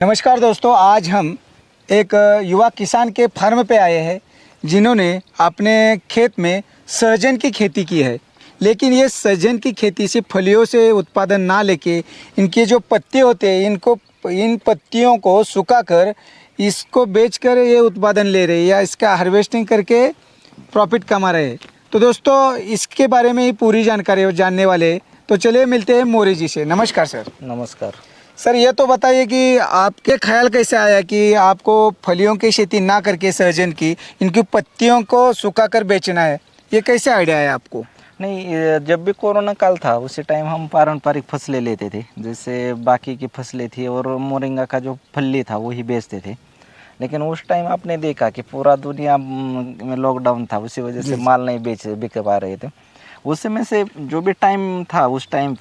नमस्कार दोस्तों, आज हम एक युवा किसान के फार्म पे आए हैं जिन्होंने अपने खेत में सहजन की खेती की है। लेकिन ये सहजन की खेती से फलियों से उत्पादन ना लेके इनके जो पत्ते होते हैं इन पत्तियों को सुखाकर इसको बेचकर ये उत्पादन ले रहे हैं या इसका हार्वेस्टिंग करके प्रॉफिट कमा रहे हैं। तो दोस्तों, इसके बारे में ही पूरी जानकारी जानने वाले, तो चलिए मिलते हैं मोरी जी से। नमस्कार सर। नमस्कार सर, ये तो बताइए कि आपके ख्याल कैसे आया कि आपको फलियों की खेती ना करके सहजन की इनकी पत्तियों को सुखाकर बेचना है? ये कैसे आइडिया है आपको? नहीं, जब भी कोरोना काल था उसी टाइम हम पारंपरिक फसलें लेते थे, जैसे बाकी की फसलें थी और मोरिंगा का जो फली था वही बेचते थे। लेकिन उस टाइम आपने देखा कि पूरा दुनिया में लॉकडाउन था, उसी वजह से माल नहीं बिक पा रहे थे। उस समय से जो भी टाइम था उस टाइम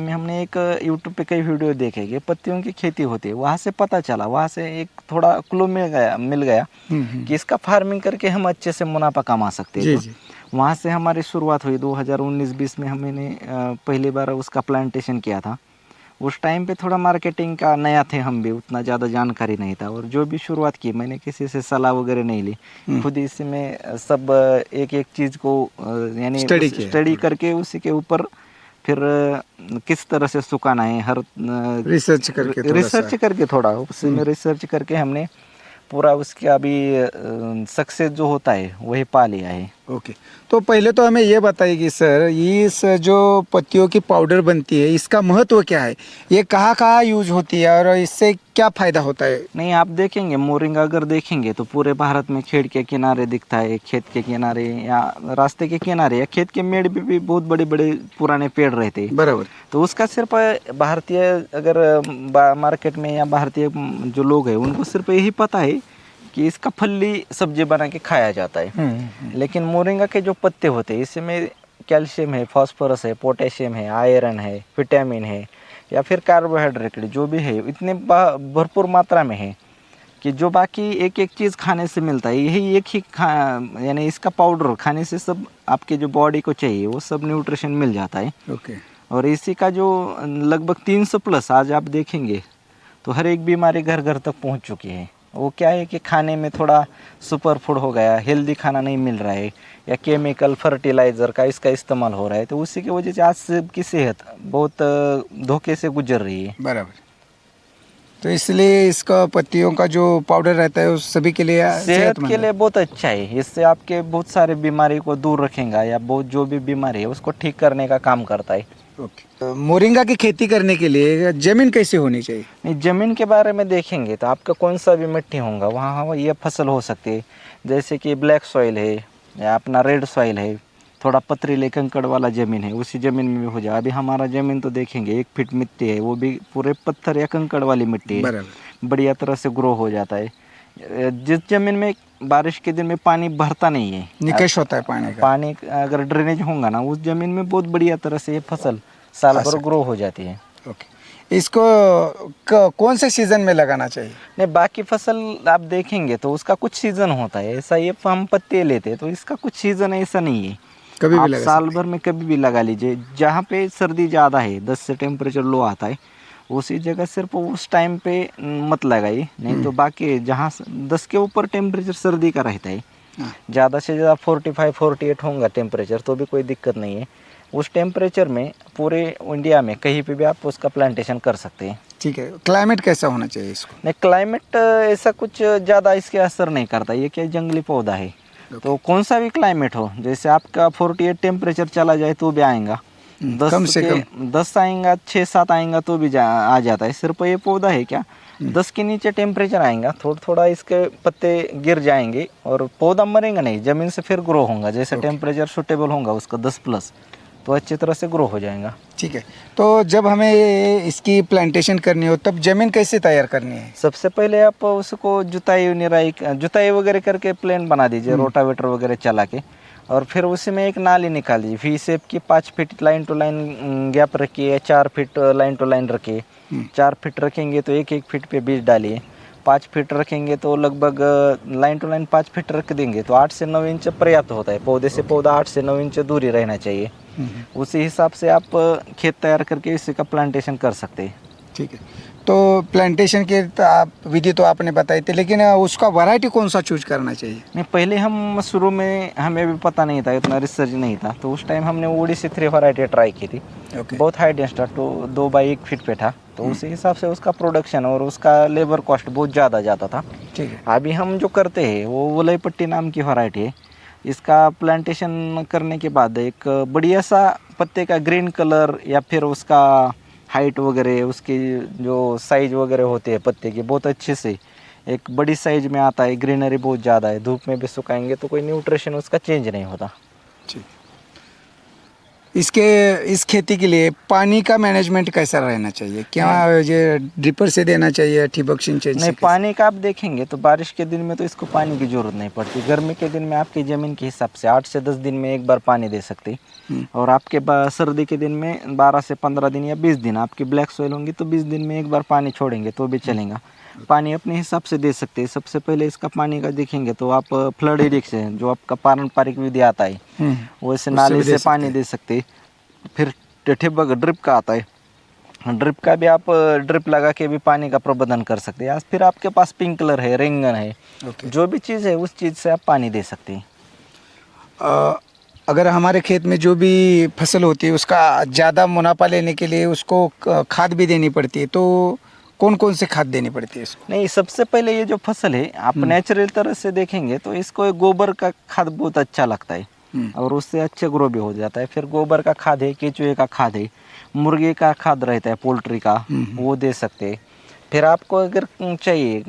में हमने एक यूट्यूब पे कई वीडियो देखे कि पत्तियों की खेती होती है। वहाँ से पता चला, वहाँ से एक थोड़ा क्लू मिल गया कि इसका फार्मिंग करके हम अच्छे से मुनाफा कमा सकते हैं। तो वहाँ से हमारी शुरुआत हुई 2019-20 में। हमने पहली बार उसका प्लांटेशन किया था। उस टाइम पे थोड़ा मार्केटिंग का नया थे, हम भी उतना ज़्यादा जानकारी नहीं था। और जो भी शुरुआत की, मैंने किसी से सलाह वगैरह नहीं ली, खुद इसी में सब एक एक चीज़ को यानी स्टडी करके उसी के ऊपर फिर किस तरह से सुखाना है हर रिसर्च करके थोड़ा उसी में रिसर्च करके हमने पूरा उसके अभी सक्सेस जो होता है वही पा लिया है। ओके, तो पहले तो हमें ये बताइए कि सर, इस जो पत्तियों की पाउडर बनती है इसका महत्व क्या है? ये कहाँ कहाँ यूज होती है और इससे क्या फ़ायदा होता है? नहीं, आप देखेंगे मोरिंगा अगर देखेंगे तो पूरे भारत में खेत के किनारे दिखता है, खेत के किनारे या रास्ते के किनारे या खेत के मेड़ भी बहुत बड़े बड़े पुराने पेड़ रहते हैं। बराबर। तो उसका सिर्फ भारतीय अगर मार्केट में या भारतीय जो लोग हैं उनको सिर्फ यही पता है कि इसका फली सब्जी बना के खाया जाता है। लेकिन मोरिंगा के जो पत्ते होते हैं इसमें कैल्शियम है, फास्फोरस है, पोटेशियम है, आयरन है, विटामिन है या फिर कार्बोहाइड्रेट जो भी है, इतने भरपूर मात्रा में है कि जो बाकी एक एक चीज़ खाने से मिलता है यही एक ही यानी इसका पाउडर खाने से सब आपके जो बॉडी को चाहिए वो सब न्यूट्रिशन मिल जाता है। ओके। और इसी का जो लगभग 300 प्लस आज आप देखेंगे तो हर एक बीमारी घर घर तक पहुंच चुकी है। वो क्या है कि खाने में थोड़ा सुपर फूड हो गया, हेल्दी खाना नहीं मिल रहा है या केमिकल फर्टिलाइज़र का इसका इस्तेमाल हो रहा है, तो उसी की वजह से आज सबकी सेहत बहुत धोखे से गुजर रही है। बराबर। तो इसलिए इसका पत्तियों का जो पाउडर रहता है उस सभी के लिए सेहत के लिए बहुत अच्छा है। इससे आपके बहुत सारे बीमारी को दूर रखेगा या बहुत जो भी बीमारी है उसको ठीक करने का काम करता है। ओके। मोरिंगा की खेती करने के लिए जमीन कैसे होनी चाहिए? नहीं, ज़मीन के बारे में देखेंगे तो आपका कौन सा भी मिट्टी होगा वहाँ ये फसल हो सकती है। जैसे कि ब्लैक सॉइल है या अपना रेड सॉइल है, थोड़ा पथरीले कंकड़ वाला ज़मीन है, उसी ज़मीन में भी हो जाए। अभी हमारा ज़मीन तो देखेंगे 1 फीट मिट्टी है, वो भी पूरे पत्थर या कंकड़ वाली मिट्टी है, बढ़िया तरह से ग्रो हो जाता है। जिस ज़मीन में बारिश के दिन में पानी भरता नहीं है, निकास होता है पानी अगर ड्रेनेज होगा ना उस ज़मीन में बहुत बढ़िया तरह से ये फसल साल भर ग्रो हो जाती है। ओके। इसको कौन से सीज़न में लगाना चाहिए? नहीं, बाकी फसल आप देखेंगे तो उसका कुछ सीज़न होता है, ऐसा ये हम पत्ते लेते हैं तो इसका कुछ सीज़न ऐसा नहीं है, कभी आप भी लगा साल भर में कभी भी लगा लीजिए। जहाँ पे सर्दी ज़्यादा है, 10 से टेम्परेचर लो आता है, उसी जगह सिर्फ उस टाइम पे मत लगाइए। नहीं तो बाकी जहाँ 10 के ऊपर टेम्परेचर सर्दी का रहता है, ज़्यादा से ज़्यादा 45-48 होगा टेम्परेचर तो भी कोई दिक्कत नहीं है। उस टेम्परेचर में पूरे इंडिया में कहीं पे भी आप उसका प्लांटेशन कर सकते हैं। ठीक है। क्लाइमेट कैसा होना चाहिए इसको? नहीं, क्लाइमेट ऐसा कुछ ज़्यादा इसके असर नहीं करता, ये क्या जंगली पौधा है। तो कौन सा भी क्लाइमेट हो, जैसे आपका 48 टेम्परेचर चला जाए तो भी आएगा, 10 आएगा, 6-7 आएगा तो भी आ जाता है। सिर्फ ये पौधा है क्या 10 के नीचे टेम्परेचर आएगा थोड़ा थोड़ा इसके पत्ते गिर जाएंगे और पौधा मरेगा नहीं, ज़मीन से फिर ग्रो होगा। जैसे टेम्परेचर सूटेबल होगा उसका 10 प्लस तो अच्छी तरह से ग्रो हो जाएगा। ठीक है। तो जब हमें इसकी प्लांटेशन करनी हो तब ज़मीन कैसे तैयार करनी है? सबसे पहले आप उसको जुताई वगैरह करके प्लेन बना दीजिए, रोटावेटर वगैरह चला के, और फिर उसी में एक नाली निकाल दीजिए वी शेप की। 5 feet line to line gap रखिए, 4 फीट लाइन टू लाइन रखिए। 4 फीट रखेंगे तो 1-1 फीट पे बीज डालिए। 5 फीट रखेंगे तो लगभग लाइन टू लाइन 5 फीट रख देंगे तो 8 से 9 इंच पर्याप्त होता है। पौधे से पौधा 8 से 9 इंच दूरी रहना चाहिए। उसी हिसाब से आप खेत तैयार करके इसी का प्लांटेशन कर सकते हैं। ठीक है। तो प्लांटेशन के तो आप विधि तो आपने बताई थी, लेकिन उसका वैरायटी कौन सा चूज करना चाहिए? नहीं, पहले हम शुरू में हमें भी पता नहीं था, इतना रिसर्च नहीं था, तो उस टाइम हमने ओडिसी 3 वैरायटी ट्राई की थी। ओके। बहुत हाई डेंस था, तो 2 बाई 1 फीट पे था, तो उसी हिसाब से उसका प्रोडक्शन और उसका लेबर कॉस्ट बहुत ज़्यादा जाता था। ठीक है। अभी हम जो करते हैं वो वलई पट्टी नाम की वैरायटी है। इसका प्लांटेशन करने के बाद एक बढ़िया सा पत्ते का ग्रीन कलर या फिर उसका हाइट वगैरह, उसकी जो साइज वगैरह होती है पत्ते की, बहुत अच्छे से एक बड़ी साइज में आता है। ग्रीनरी बहुत ज़्यादा है, धूप में भी सुखाएंगे तो कोई न्यूट्रिशन उसका चेंज नहीं होता। ठीक। इस खेती के लिए पानी का मैनेजमेंट कैसा रहना चाहिए? क्या ये ड्रिपर से देना चाहिए, ठिबक सिंचाई नहीं, से? पानी का आप देखेंगे तो बारिश के दिन में तो इसको पानी की ज़रूरत नहीं पड़ती। गर्मी के दिन में आपकी ज़मीन के हिसाब से 8 से 10 दिन में एक बार पानी दे सकती। और आपके सर्दी के दिन में 12 से 15 दिन या 20 दिन आपकी ब्लैक सॉइल होंगी तो 20 दिन में एक बार पानी छोड़ेंगे तो भी चलेगा। पानी अपने हिसाब से दे सकते हैं। सबसे पहले इसका पानी का देखेंगे तो आप फ्लड इरिगेशन जो आपका पारंपरिक विधि आता है वैसे उससे नाले भी दे से सकते पानी हैं। दे सकते हैं। फिर ठिबक ड्रिप का आता है, ड्रिप का भी आप ड्रिप लगा के भी पानी का प्रबंधन कर सकते हैं। या फिर आपके पास स्प्रिंकलर है, रेंगन है, ओके। जो भी चीज़ है उस चीज़ से आप पानी दे सकते हैं। अगर हमारे खेत में जो भी फसल होती है उसका ज़्यादा मुनाफा लेने के लिए उसको खाद भी देनी पड़ती है, तो कौन कौन से खाद देनी पड़ती है इसको? नहीं, सबसे पहले ये जो फसल है आप नेचुरल तरह से देखेंगे तो इसको एक गोबर का खाद बहुत अच्छा लगता है और उससे अच्छे ग्रो भी हो जाता है। फिर गोबर का खाद है, केचुए का खाद है, मुर्गे का खाद रहता है पोल्ट्री का, वो दे सकते हैं। फिर आपको अगर चाहिए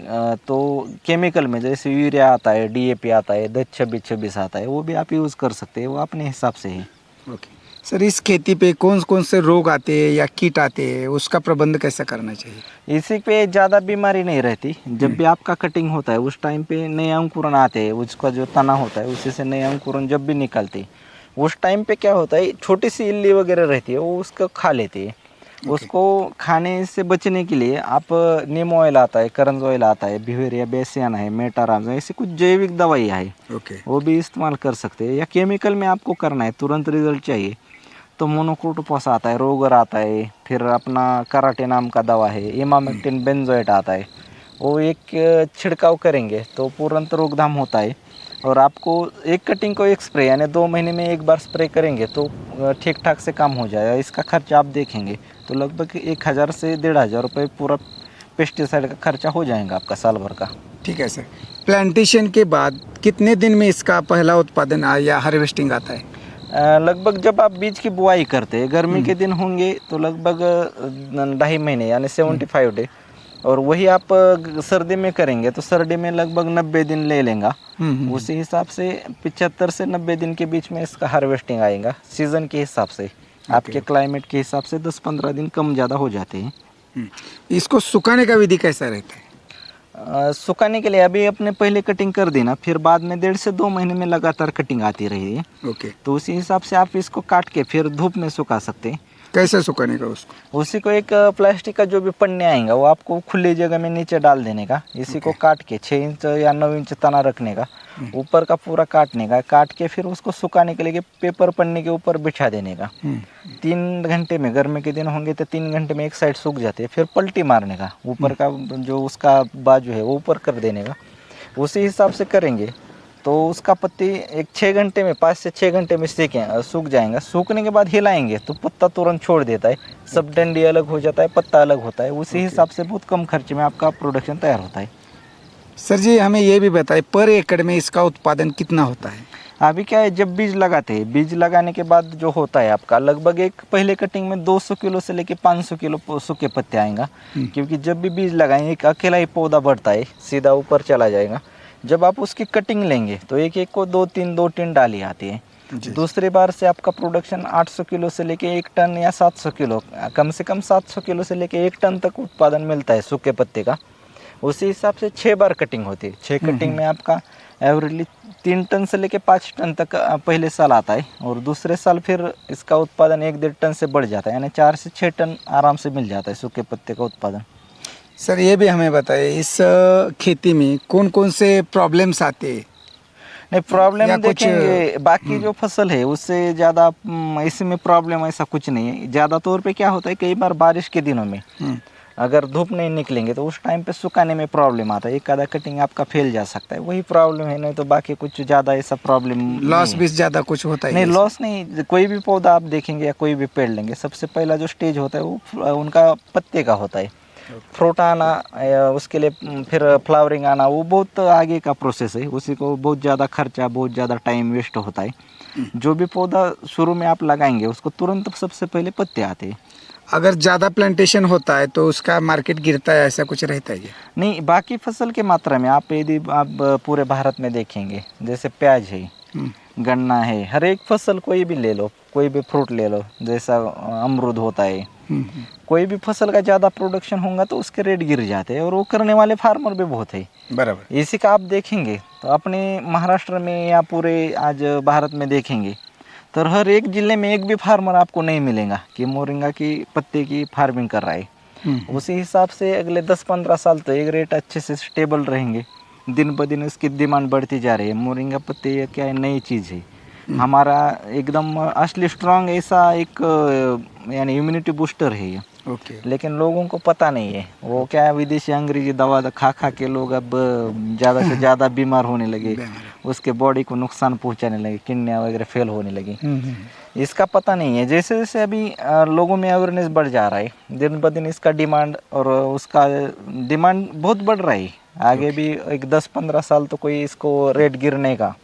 तो केमिकल में जैसे यूरिया आता है, डीएपी आता है, 10-26-26 आता है, वो भी आप यूज़ कर सकते हैं, वो अपने हिसाब से है। ओके सर, इस खेती पे कौन कौन से रोग आते हैं या कीट आते हैं, उसका प्रबंध कैसे करना चाहिए? इसी पे ज़्यादा बीमारी नहीं रहती। जब भी आपका कटिंग होता है उस टाइम पे नए अंकुरन आते हैं, उसका जो तना होता है उसी से नए अंकुरन जब भी निकलते हैं उस टाइम पे क्या होता है, छोटी सी इल्ली वगैरह रहती है वो उसको खा लेती है। उसको खाने से बचने के लिए आप नीम ऑयल आता है, करंज ऑयल आता है, बिवेरिया बेसियन है, मेटाराज है, ऐसी कुछ जैविक दवाइयाँ है, ओके। वो भी इस्तेमाल कर सकते हैं। या केमिकल में आपको करना है, तुरंत रिजल्ट चाहिए तो मोनोक्रोटोफॉस आता है, रोगर आता है, फिर अपना कराटे नाम का दवा है, इमामेक्टिन बेंजोएट आता है, वो एक छिड़काव करेंगे तो तुरंत रोकथाम होता है। और आपको एक कटिंग को एक स्प्रे यानी 2 महीने में एक बार स्प्रे करेंगे तो ठीक ठाक से काम हो जाएगा। इसका खर्चा आप देखेंगे तो लगभग 1000 से 1500 रुपये पूरा पेस्टिसाइड का खर्चा हो जाएगा आपका साल भर का। ठीक है सर। प्लांटेशन के बाद कितने दिन में इसका पहला उत्पादन या हार्वेस्टिंग आता है? लगभग जब आप बीज की बुआई करते हैं गर्मी के दिन होंगे तो लगभग 2.5 महीने यानी 75 डे, और वही आप सर्दी में करेंगे तो सर्दी में लगभग 90 दिन ले लेगा। उसी हिसाब से 75 से 90 दिन के बीच में इसका हार्वेस्टिंग आएगा। सीज़न के हिसाब से आपके क्लाइमेट के हिसाब से 10-15 दिन कम ज़्यादा हो जाते हैं। इसको सुखाने का विधि कैसा रहता है? सुखाने के लिए अभी अपने पहले कटिंग कर देना, फिर बाद में 1.5 से 2 महीने में लगातार कटिंग आती रही है, ओके। तो उसी हिसाब से आप इसको काट के फिर धूप में सुखा सकते हैं। कैसे सुखाने का उसको? उसी को एक प्लास्टिक का जो भी पन्ने आएगा वो आपको खुली जगह में नीचे डाल देने का। इसी को काट के 6 इंच या 9 इंच तना रखने का, ऊपर का पूरा काटने का, काट के फिर उसको सुखाने के लिए पेपर पन्ने के ऊपर बिछा देने का। 3 घंटे में, गर्मी के दिन होंगे तो 3 घंटे में एक साइड सूख जाते हैं, फिर पलटी मारने का, ऊपर का जो उसका बाजू है वो ऊपर कर देने का। उसी हिसाब से करेंगे तो उसका पत्ती एक 6 घंटे में, 5 से 6 घंटे में सूख जाएगा। सूखने के बाद हिलाएंगे तो पत्ता तुरंत छोड़ देता है, सब डंडी अलग हो जाता है, पत्ता अलग होता है। उसी हिसाब से बहुत कम खर्चे में आपका प्रोडक्शन तैयार होता है। सर जी, हमें ये भी बताएं पर एकड़ में इसका उत्पादन कितना होता है? अभी क्या है, जब बीज लगाते हैं, बीज लगाने के बाद जो होता है आपका लगभग एक पहले कटिंग में 200 किलो से लेके 500 किलो सूखे पत्ते आएगा। क्योंकि जब भी बीज लगाएंगे एक अकेला ही पौधा बढ़ता है, सीधा ऊपर चला जाएगा। जब आप उसकी कटिंग लेंगे तो एक एक को 2-3 डाली आती है। दूसरी बार से आपका प्रोडक्शन 800 किलो से लेके 1 टन या 700 किलो, कम से कम 700 किलो से लेके 1 टन तक उत्पादन मिलता है सूखे पत्ते का। उसी हिसाब से 6 बार कटिंग होती है। 6 कटिंग में आपका एवरेजली 3 टन से लेके 5 टन तक पहले साल आता है, और दूसरे साल फिर इसका उत्पादन 1-1.5 टन से बढ़ जाता है, यानी 4 से 6 टन आराम से मिल जाता है सूखे पत्ते का उत्पादन। सर ये भी हमें बताइए, इस खेती में कौन कौन से प्रॉब्लम्स आते हैं? नहीं, प्रॉब्लम या कुछ देखेंगे बाकी जो फसल है उससे ज़्यादा इसमें प्रॉब्लम ऐसा कुछ नहीं है। ज़्यादा तौर पे क्या होता है, कई बार बारिश के दिनों में अगर धूप नहीं निकलेंगे तो उस टाइम पे सुखाने में प्रॉब्लम आता है, एक आधा कटिंग आपका फेल जा सकता है, वही प्रॉब्लम है, नहीं तो बाकी कुछ ज़्यादा ऐसा प्रॉब्लम लॉस भी ज़्यादा कुछ होता ही नहीं। है लॉस नहीं, कोई भी पौधा आप देखेंगे या कोई भी पेड़ लेंगे, सबसे पहला जो स्टेज होता है वो उनका पत्ते का होता है। फ्रूट आना या उसके लिए फिर फ्लावरिंग आना वो बहुत आगे का प्रोसेस है, उसी को बहुत ज़्यादा खर्चा, बहुत ज़्यादा टाइम वेस्ट होता है। जो भी पौधा शुरू में आप लगाएंगे उसको तुरंत सबसे पहले पत्ते आते हैं। अगर ज़्यादा प्लांटेशन होता है तो उसका मार्केट गिरता है, ऐसा कुछ रहता है क्या? नहीं, बाकी फसल के मात्रा में आप यदि आप पूरे भारत में देखेंगे, जैसे प्याज है, गन्ना है, हर एक फसल कोई भी ले लो, कोई भी फ्रूट ले लो, जैसा अमरूद होता है, कोई भी फसल का ज़्यादा प्रोडक्शन होगा तो उसके रेट गिर जाते हैं, और वो करने वाले फार्मर भी बहुत है। बराबर। इसी का आप देखेंगे तो अपने महाराष्ट्र में या पूरे आज भारत में देखेंगे तो हर एक ज़िले में एक भी फार्मर आपको नहीं मिलेगा कि मोरिंगा की पत्ते की फार्मिंग कर रहा है। उसी हिसाब से अगले 10-15 साल तो एक रेट अच्छे से स्टेबल रहेंगे, दिन ब दिन इसकी डिमांड बढ़ती जा रही है। मोरिंगा पत्ते ये क्या है, नई चीज़ है, हमारा एकदम असली स्ट्रांग ऐसा एक यानी इम्यूनिटी बूस्टर है ये। ओके। लेकिन लोगों को पता नहीं है, वो क्या है, विदेशी अंग्रेजी दवा खा खा के लोग अब ज़्यादा से ज़्यादा बीमार होने लगे, उसके बॉडी को नुकसान पहुंचाने लगे, किडनियाँ वगैरह फेल होने लगी। इसका पता नहीं है। जैसे जैसे अभी लोगों में अवेयरनेस बढ़ जा रहा है, दिन ब दिन इसका डिमांड और उसका डिमांड बहुत बढ़ रहा है। आगे भी एक 10-15 साल तो कोई इसको रेट गिरने का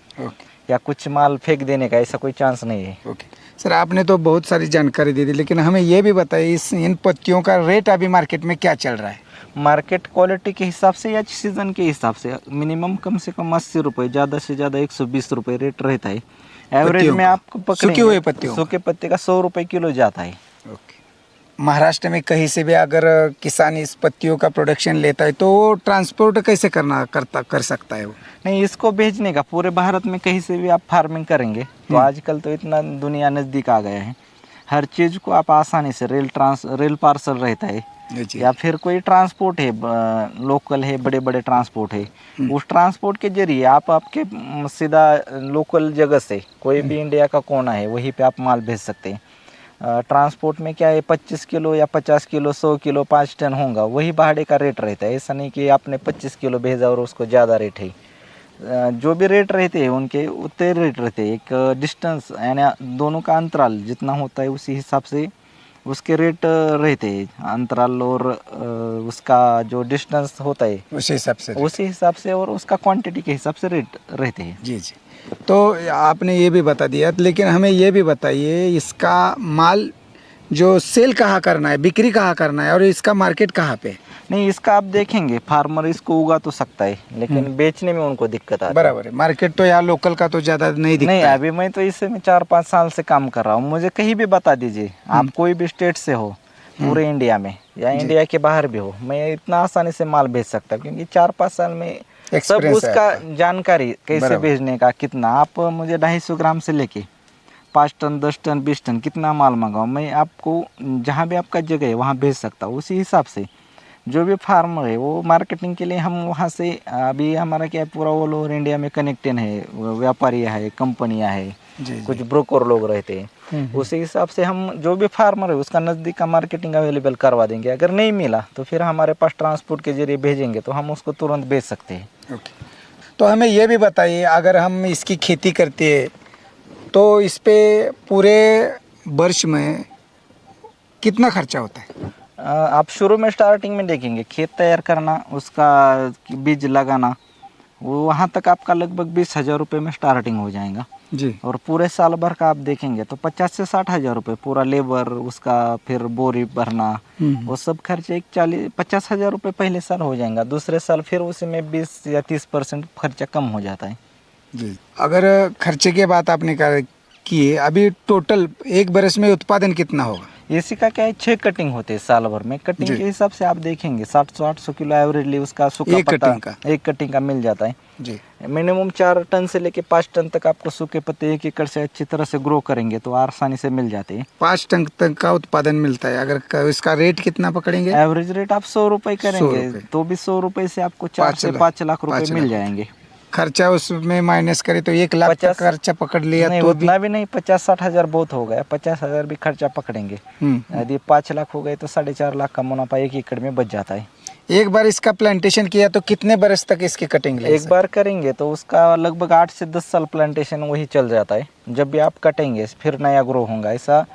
या कुछ माल फेंक देने का ऐसा कोई चांस नहीं है। ओके सर, आपने तो बहुत सारी जानकारी दे दी, लेकिन हमें ये भी बताइए इन पत्तियों का रेट अभी मार्केट में क्या चल रहा है? मार्केट क्वालिटी के हिसाब से या सीज़न के हिसाब से मिनिमम कम से कम 80 रुपये, ज़्यादा से ज़्यादा 120 रुपये रेट रहता है। एवरेज में आपको पकड़ेंगे सूखे हुए पत्तियों, सूखे पत्ते का 100 रुपये किलो जाता है। ओके। महाराष्ट्र में कहीं से भी अगर किसान इस पत्तियों का प्रोडक्शन लेता है तो वो ट्रांसपोर्ट कैसे कर सकता है वो? नहीं, इसको भेजने का पूरे भारत में कहीं से भी आप फार्मिंग करेंगे तो आजकल तो इतना दुनिया नज़दीक आ गया है, हर चीज़ को आप आसानी से रेल पार्सल रहता है या फिर कोई ट्रांसपोर्ट है, लोकल है, बड़े बड़े ट्रांसपोर्ट है, उस ट्रांसपोर्ट के जरिए आप आपके सीधा लोकल जगह से कोई भी इंडिया का कोना है वहीं पे आप माल भेज सकते हैं। ट्रांसपोर्ट में क्या है, 25 किलो या 50 किलो, 100 किलो, 5 टन होगा, वही भाड़े का रेट रहता है। ऐसा नहीं कि आपने 25 किलो भेजा और उसको ज़्यादा रेट है। जो भी रेट रहते हैं उनके उतने रेट रहते हैं। एक डिस्टेंस यानी दोनों का अंतराल जितना होता है उसी हिसाब से उसके रेट रहते हैं, अंतराल और उसका जो डिस्टेंस होता है उसी हिसाब से और उसका क्वांटिटी के हिसाब से रेट रहते हैं। जी जी। तो आपने ये भी बता दिया, लेकिन हमें ये भी बताइए इसका माल जो सेल कहाँ करना है, बिक्री कहाँ करना है, और इसका मार्केट कहाँ पे है? नहीं, इसका आप देखेंगे फार्मर इसको उगा तो सकता है लेकिन बेचने में उनको दिक्कत आती है। बराबर है, मार्केट तो यहाँ लोकल का तो ज़्यादा नहीं दिखता नहीं, है। अभी मैं तो इससे में 4-5 साल से काम कर रहा हूँ। मुझे कहीं भी बता दीजिए, आप कोई भी स्टेट से हो पूरे इंडिया में या इंडिया के बाहर भी हो, मैं इतना आसानी से माल भेज सकता हूँ क्योंकि 4-5 साल में सब एक्सपीरियंस है उसका जानकारी कैसे बराबर। भेजने का, कितना आप मुझे 250 ग्राम से लेके 5 टन, 10 टन, 20 टन कितना माल मंगाओ, मैं आपको जहाँ भी आपका जगह है वहाँ भेज सकता हूँ। उसी हिसाब से जो भी फार्मर है वो मार्केटिंग के लिए हम वहाँ से, अभी हमारा क्या है, पूरा ऑल ओवर इंडिया में कनेक्टेड है, व्यापारी है, कंपनियाँ है, कुछ ब्रोकर लोग रहते हैं। उसी हिसाब से हम जो भी फार्मर है उसका नज़दीक का मार्केटिंग अवेलेबल करवा देंगे। अगर नहीं मिला तो फिर हमारे पास ट्रांसपोर्ट के जरिए भेजेंगे तो हम उसको तुरंत बेच सकते हैं। ओके। तो हमें ये भी बताइए, अगर हम इसकी खेती करते हैं तो इस पे पूरे वर्ष में कितना खर्चा होता है? आप शुरू में स्टार्टिंग में देखेंगे खेत तैयार करना, उसका बीज लगाना, वो वहाँ तक आपका लगभग 20,000 रुपये में स्टार्टिंग हो जाएगा जी। और पूरे साल भर का आप देखेंगे तो 50 से 60,000 रुपये पूरा लेबर, उसका फिर बोरी भरना, वो सब खर्चे एक 50,000 रुपये पहले साल हो जाएगा। दूसरे साल फिर उसमें 20 या 30% खर्चा कम हो जाता है। जी। अगर खर्चे की बात आपने की, अभी टोटल एक बरस में उत्पादन कितना होगा? इसी का क्या है, 6 कटिंग होते हैं साल भर में। कटिंग के हिसाब से आप देखेंगे 700-800 किलो एवरेजली उसका सूखा पत्ता एक कटिंग का मिल जाता है जी। मिनिमम 4 टन से लेके 5 टन तक आपको सूखे पत्ते 1 एकड़ से अच्छी तरह से ग्रो करेंगे तो आसानी से मिल जाते हैं। 5 टन तक का उत्पादन मिलता है। अगर इसका रेट कितना पकड़ेंगे? एवरेज रेट आप 100 रुपये करेंगे तो भी 100 रुपये से आपको 4 से 5 लाख रुपए मिल जाएंगे। खर्चा उसमें माइनस करे तो 1 लाख का 50 खर्चा पकड़ लिया नहीं तो भी। उतना भी नहीं, 50-60 हज़ार बहुत हो गया, 50 हज़ार भी खर्चा पकड़ेंगे। यदि 5 लाख हो गए तो 4.5 लाख का मुनाफा 1 एकड़ में बच जाता है। एक बार इसका प्लांटेशन किया तो कितने बरस तक इसकी कटिंग ले एक बार करेंगे तो उसका लगभग 8 से 10 साल प्लांटेशन वही चल जाता है। जब भी आप कटेंगे फिर नया ग्रो होगा, ऐसा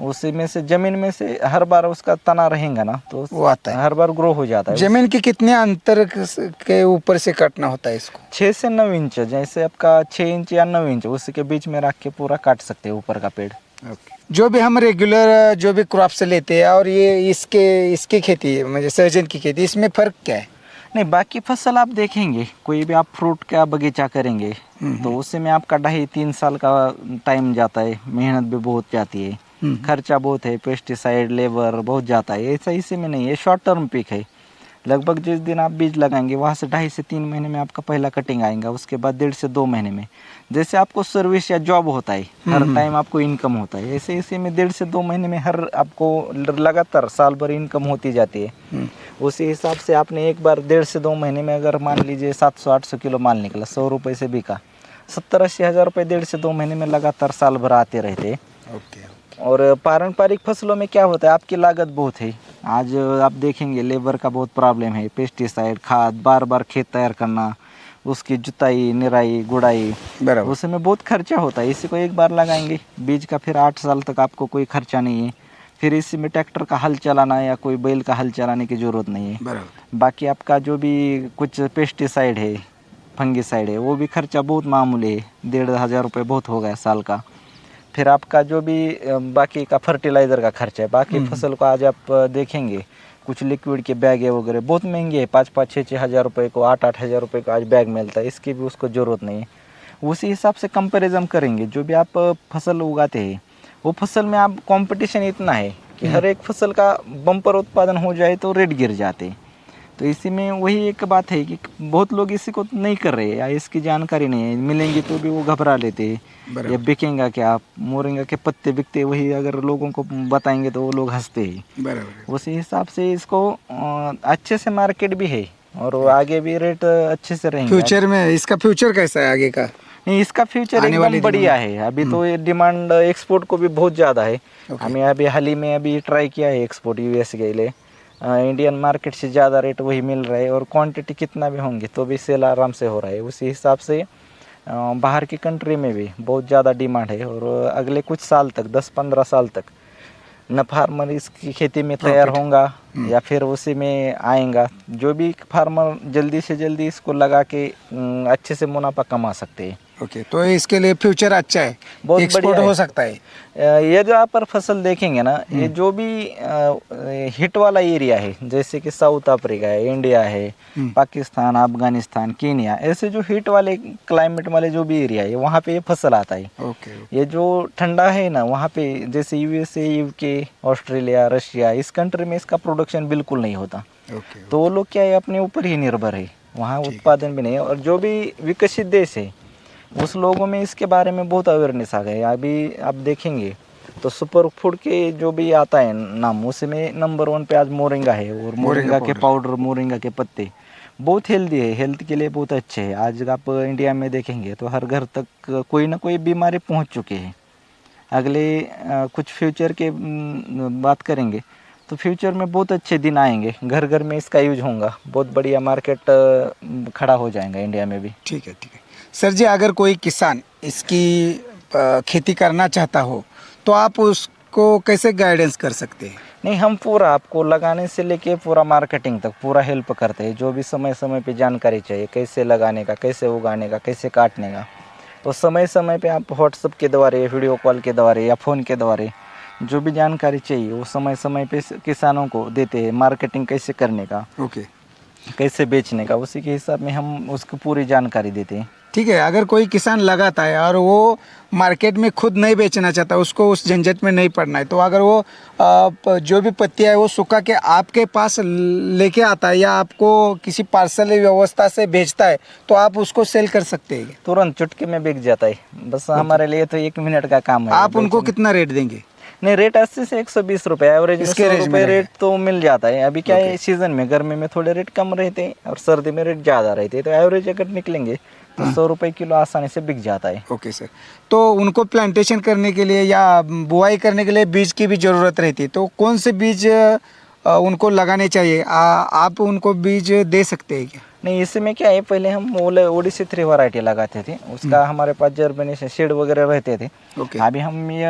उसी में से जमीन में से हर बार उसका तना रहेगा ना तो वो आता है। हर बार ग्रो हो जाता है। जमीन के कितने अंतर के ऊपर से काटना होता है इसको? 6 से 9 इंच, जैसे आपका 6 इंच या 9 इंच उसी के बीच में रख के पूरा काट सकते हैं ऊपर का पेड़। जो भी हम रेगुलर जो भी क्रॉप से लेते हैं और ये इसकी खेती मुझे सहजन की खेती, इसमें फ़र्क क्या है? नहीं, बाकी फसल आप देखेंगे, कोई भी आप फ्रूट का बगीचा करेंगे तो उससे में आपका 2.5-3 साल का टाइम जाता है, मेहनत भी बहुत जाती है, खर्चा बहुत है, पेस्टिसाइड लेबर बहुत जाता है। ऐसा इसी में नहीं है, शॉर्ट टर्म पिक है। लगभग जिस दिन आप बीज लगाएंगे वहाँ से 2.5 से 3 महीने में आपका पहला कटिंग आएगा, उसके बाद 1.5 से 2 महीने में जैसे आपको सर्विस या जॉब होता है, हर टाइम आपको इनकम होता है, ऐसे इसी में 1.5 से 2 महीने में हर आपको लगातार साल भर इनकम होती जाती है। उसी हिसाब से आपने एक बार 1.5 से 2 महीने में अगर मान लीजिए 700-800 किलो माल निकला, 100 रुपये से बिका, 70-80 हज़ार रुपये 1.5 से 2 महीने में लगातार साल भर आते रहते। और पारंपरिक फसलों में क्या होता है, आपकी लागत बहुत है। आज आप देखेंगे लेबर का बहुत प्रॉब्लम है, पेस्टिसाइड, खाद, बार बार खेत तैयार करना, उसकी जुताई, निराई, गुड़ाई, बराबर। उसमें बहुत खर्चा होता है। इसी को एक बार लगाएंगे बीज का, फिर 8 साल तक आपको कोई खर्चा नहीं है। फिर इसी में ट्रैक्टर का हल चलाना या कोई बैल का हल चलाने की ज़रूरत नहीं है। बराबर। बाकी आपका जो भी कुछ पेस्टिसाइड है, फंगिसाइड है, वो भी खर्चा बहुत मामूली है, 1,500 रुपये बहुत हो गया साल का। फिर आपका जो भी बाकी का फर्टिलाइज़र का खर्चा है, बाकी फसल को आज आप देखेंगे कुछ लिक्विड के बैग है वगैरह बहुत महंगे है, 5-5, 6-6 हज़ार रुपये को, 8-8 हज़ार रुपये को आज बैग मिलता है, इसकी भी उसको ज़रूरत नहीं है। उसी हिसाब से कंपैरिजन करेंगे, जो भी आप फसल उगाते हैं वो फसल में आप कंपटीशन इतना है कि हर एक फसल का बम्पर उत्पादन हो जाए तो रेट गिर जाते हैं। तो इसी में वही एक बात है कि बहुत लोग इसी को नहीं कर रहे या इसकी जानकारी नहीं है, मिलेंगी तो भी वो घबरा लेते हैं, या बिकेगा क्या, मोरिंगा के पत्ते बिकते, वही अगर लोगों को बताएंगे तो वो लोग हंसते हैं। बराबर। उसी हिसाब से इसको अच्छे से मार्केट भी है और आगे भी रेट अच्छे से रहेंगे। फ्यूचर में इसका फ्यूचर कैसा है आगे का? नहीं, इसका फ्यूचर आने वाले एकदम दिनों बढ़िया है। अभी तो ये डिमांड एक्सपोर्ट को भी बहुत ज़्यादा है। हमें अभी हाल ही में अभी ट्राई किया है एक्सपोर्ट यूएस के लिए, इंडियन मार्केट से ज़्यादा रेट वही मिल रहा है और क्वांटिटी कितना भी होंगे तो भी सेल आराम से हो रहा है। उसी हिसाब से बाहर की कंट्री में भी बहुत ज़्यादा डिमांड है और अगले कुछ साल तक, 10-15 साल तक न फार्मर इसकी खेती में तैयार होगा या फिर उसी में आएगा। जो भी फार्मर जल्दी से जल्दी इसको लगा के अच्छे से मुनाफा कमा सकते हैं। ओके, तो इसके लिए फ्यूचर अच्छा है, बहुत एक्सपोर्ट बढ़िया है। हो सकता है। ये जो आप पर फसल देखेंगे ना, ये जो भी हिट वाला एरिया है, जैसे कि साउथ अफ्रीका है, इंडिया है, पाकिस्तान, अफगानिस्तान, कीनिया, ऐसे जो हिट वाले क्लाइमेट वाले जो भी एरिया है वहाँ पे ये फसल आता है। ओके। ये जो ठंडा है ना वहाँ पे, जैसे यूएसए, यूके, ऑस्ट्रेलिया, रशिया, इस कंट्री में इसका प्रोडक्शन बिल्कुल नहीं होता। ओके। तो वो लोग क्या है, अपने ऊपर ही निर्भर है, वहाँ उत्पादन भी नहीं है। और जो भी विकसित देश है उस लोगों में इसके बारे में बहुत अवेयरनेस आ गई है। अभी आप देखेंगे तो सुपर फूड के जो भी आता है नाम, उसमें नंबर 1 पे आज मोरिंगा है। और मोरिंगा के पाउडर, मोरिंगा के पत्ते बहुत हेल्दी है, हेल्थ के लिए बहुत अच्छे हैं। आज आप इंडिया में देखेंगे तो हर घर तक कोई ना कोई बीमारी पहुंच चुके हैं। अगले कुछ फ्यूचर के बात करेंगे तो फ्यूचर में बहुत अच्छे दिन आएंगे, घर घर में इसका यूज होगा, बहुत बढ़िया मार्केट खड़ा हो जाएगा इंडिया में भी। ठीक है, ठीक है सर जी। अगर कोई किसान इसकी खेती करना चाहता हो तो आप उसको कैसे गाइडेंस कर सकते हैं? नहीं, हम पूरा आपको लगाने से लेके पूरा मार्केटिंग तक पूरा हेल्प करते हैं। जो भी समय समय पे जानकारी चाहिए, कैसे लगाने का, कैसे उगाने का, कैसे काटने का, तो समय समय पे आप व्हाट्सएप के द्वारा, वीडियो कॉल के द्वारा या फ़ोन के द्वारा जो भी जानकारी चाहिए वो समय समय पे किसानों को देते हैं। मार्केटिंग कैसे करने का, ओके, कैसे बेचने का, उसी के हिसाब में हम उसको पूरी जानकारी देते हैं। ठीक है। अगर कोई किसान लगाता है और वो मार्केट में खुद नहीं बेचना चाहता, उसको उस झंझट में नहीं पड़ना है, तो अगर वो जो भी पत्तियाँ है वो सुखा के आपके पास लेके आता है या आपको किसी पार्सल व्यवस्था से भेजता है तो आप उसको सेल कर सकते हैं? तुरंत चुटकी में बिक जाता है। बस हमारे लिए तो 1 मिनट का काम है। आप उनको कितना रेट देंगे? नहीं, रेट 80 से 120 रुपये, एवरेज में इसके 100 रेंज में रुपये रहेगा। रेट तो मिल जाता है। अभी क्या है, ओके। सीजन में गर्मी में थोड़े रेट कम रहते हैं और सर्दी में रेट ज़्यादा रहते हैं, तो एवरेज अगर निकलेंगे तो 100 रुपये किलो आसानी से बिक जाता है। Okay sir. तो उनको प्लांटेशन करने के लिए या बुआई करने के लिए बीज की भी ज़रूरत रहती है, तो कौन से बीज उनको लगाने चाहिए? आप उनको बीज दे सकते हैं क्या? नहीं, इसमें क्या है, पहले हम ओडिसी 3 वैरायटी लगाते थे, उसका हमारे पास जर्मिनेशन सीड वगैरह रहते थे। ओके। अभी हम ये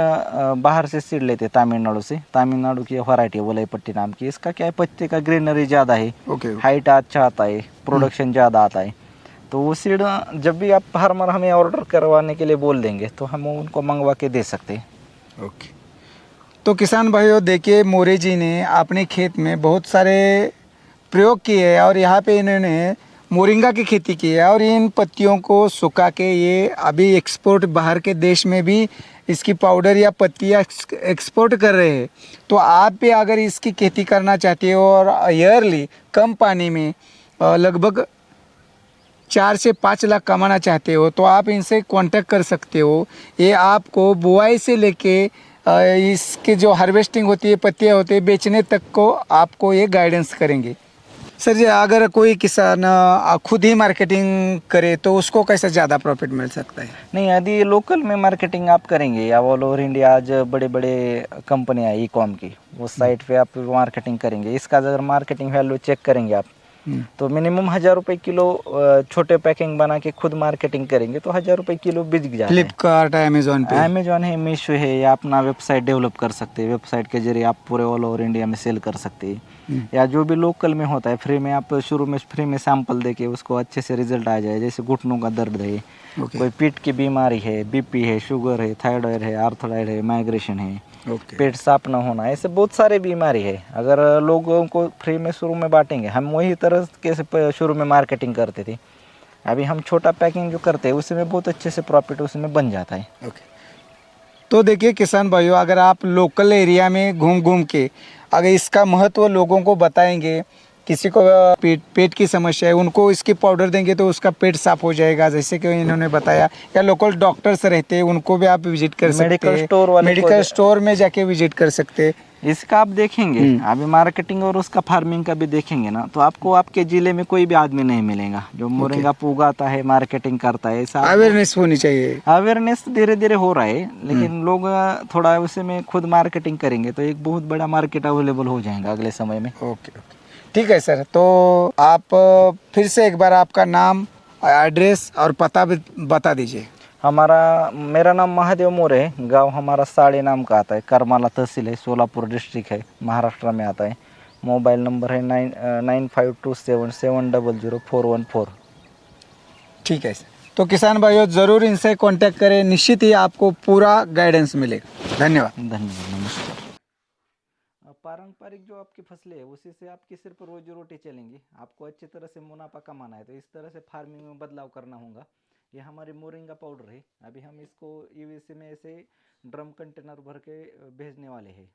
बाहर से सीड लेते, तमिलनाडु से, तमिलनाडु की वैरायटी है वलई पट्टी नाम की। इसका क्या है, पत्ते का ग्रीनरी ज़्यादा है, ओके। हाइट अच्छा आता है, प्रोडक्शन ज़्यादा आता है। तो वो सीड जब भी आप फार्मर हमें ऑर्डर करवाने के लिए बोल देंगे तो हम उनको मंगवा के दे सकते हैं। ओके। तो किसान भाइयों, देखिए मोरे जी ने अपने खेत में बहुत सारे प्रयोग किए हैं और यहाँ पे इन्होंने मोरिंगा की खेती की है और इन पत्तियों को सुखा के ये अभी एक्सपोर्ट बाहर के देश में भी इसकी पाउडर या पत्तियाँ एक्सपोर्ट कर रहे हैं। तो आप भी अगर इसकी खेती करना चाहते हो और ईयरली कम पानी में लगभग 4 से 5 लाख कमाना चाहते हो, तो आप इनसे कांटेक्ट कर सकते हो। ये आपको बुआई से लेके इसके जो हार्वेस्टिंग होती है, पत्तियाँ होती है, बेचने तक को आपको ये गाइडेंस करेंगे। सर जी, अगर कोई किसान खुद ही मार्केटिंग करे तो उसको कैसे ज़्यादा प्रॉफिट मिल सकता है? नहीं, यदि लोकल में मार्केटिंग आप करेंगे या ऑल ओवर इंडिया आज बड़े बड़े कंपनियां ई कॉम की उस साइट पे आप मार्केटिंग करेंगे, इसका अगर मार्केटिंग वैल्यू चेक करेंगे आप, तो मिनिमम 1000 रुपये किलो छोटे पैकिंग बना के खुद मार्केटिंग करेंगे तो 1000 रुपये किलो बिक जाता है। फ्लिपकार्ट, अमेजोन पे? अमेजोन है, मीशो है, या अपना वेबसाइट डेवलप कर सकते हैं, वेबसाइट के जरिए आप पूरे ऑल ओवर इंडिया में सेल कर सकते हैं। या जो भी लोकल में होता है, फ्री में आप शुरू में फ्री में सैंपल देके उसको अच्छे से रिजल्ट आ जाए, जैसे घुटनों का दर्द है, ओके। कोई पीठ की बीमारी है, बीपी है, शुगर है, थायराइड है, आर्थराइड है, माइग्रेशन है, ओके। पेट साफ न होना, ऐसे बहुत सारे बीमारी है। अगर लोगों को फ्री में शुरू में बांटेंगे, हम वही तरह के से शुरू में मार्केटिंग करते थे, अभी हम छोटा पैकिंग जो करते हैं उसमें बहुत अच्छे से प्रॉफिट उसमें बन जाता है। ओके। तो देखिए किसान भाइयों, अगर आप लोकल एरिया में घूम घूम के अगर इसका महत्व लोगों को बताएंगे, किसी को पेट की समस्या है उनको इसकी पाउडर देंगे तो उसका पेट साफ हो जाएगा, जैसे कि इन्होंने बताया। या लोकल डॉक्टर्स रहते हैं उनको भी आप विजिट कर सकते मेडिकल हैं, स्टोर वाले मेडिकल स्टोर में जाके विजिट कर सकते हैं। इसका आप देखेंगे, अभी मार्केटिंग और उसका फार्मिंग का भी देखेंगे ना, तो आपको आपके जिले में कोई भी आदमी नहीं मिलेगा जो मोरिंगा उगाता है, मार्केटिंग करता है। ऐसा अवेयरनेस होनी चाहिए। अवेयरनेस धीरे धीरे हो रहा है, लेकिन लोग थोड़ा उसमें खुद मार्केटिंग करेंगे तो एक बहुत बड़ा मार्केट अवेलेबल हो जाएगा अगले समय में। ओके ओके, ठीक है सर। तो आप फिर से एक बार आपका नाम, एड्रेस और पता भी बता दीजिए। मेरा नाम महादेव मोरे है, गांव हमारा साड़ी नाम का आता है, करमाला तहसील है, सोलापुर डिस्ट्रिक्ट है, महाराष्ट्र में आता है। मोबाइल नंबर है 9527700414। ठीक है सर। तो किसान भाइयों, ज़रूर इनसे कांटेक्ट करें, निश्चित ही आपको पूरा गाइडेंस मिलेगा। धन्यवाद। धन्यवाद, नमस्कार। पारंपरिक जो आपकी फसलें है उसी से आपकी सिर्फ रोजी रोटी चलेंगी। आपको अच्छी तरह से मुनाफा कमाना है तो इस तरह से फार्मिंग में बदलाव करना होगा। ये हमारी मोरिंगा पाउडर है, अभी हम इसको यूएसए में ऐसे ड्रम कंटेनर भर के भेजने वाले हैं।